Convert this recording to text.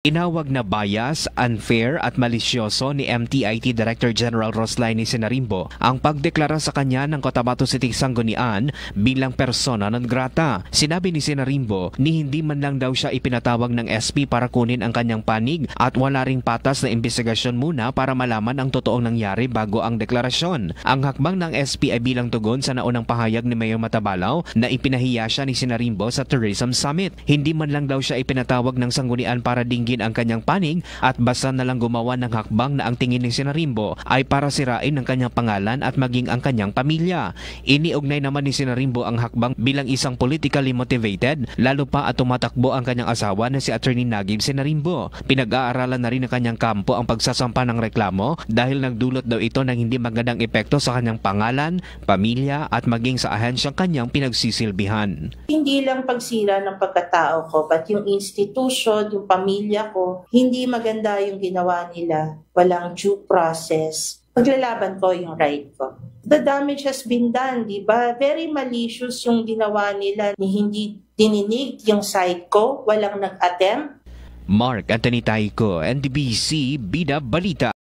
Inawag na bias, unfair at malisyoso ni MTIT Director General Roslaini Senarimbo ang pagdeklara sa kanya ng Cotabato City Sanggunian bilang persona non grata. Sinabi ni Senarimbo ni hindi man lang daw siya ipinatawag ng SP para kunin ang kanyang panig at wala ring patas na investigasyon muna para malaman ang totoong nangyari bago ang deklarasyon. Ang hakbang ng SP ay bilang tugon sa naunang pahayag ni Mayor Matabalaw na ipinahiya siya ni Senarimbo sa Tourism Summit. Hindi man lang daw siya ipinatawag ng Sanggunian para dinggin ang kanyang panig at basta na lang gumawa ng hakbang na ang tingin ni Senarimbo ay para sirain ang kanyang pangalan at maging ang kanyang pamilya. Iniugnay naman ni Senarimbo ang hakbang bilang isang politically motivated, lalo pa at tumatakbo ang kanyang asawa na si Attorney Nagib Senarimbo. Pinag-aaralan na rin ng kanyang kampo ang pagsasampa ng reklamo dahil nagdulot daw ito ng hindi magandang epekto sa kanyang pangalan, pamilya at maging sa ahensyang kanyang pinagsisilbihan. Hindi lang pagsira ng pagkatao ko, but yung institution, yung pamilya ko, hindi maganda yung ginawa nila. Walang due process. Paglalaban ko yung right ko. The damage has been done, di ba? Very malicious yung ginawa nila. Hindi dininig yung side ko, walang nag-attempt. Mark Anthony Tayco, NDBC Bida Balita.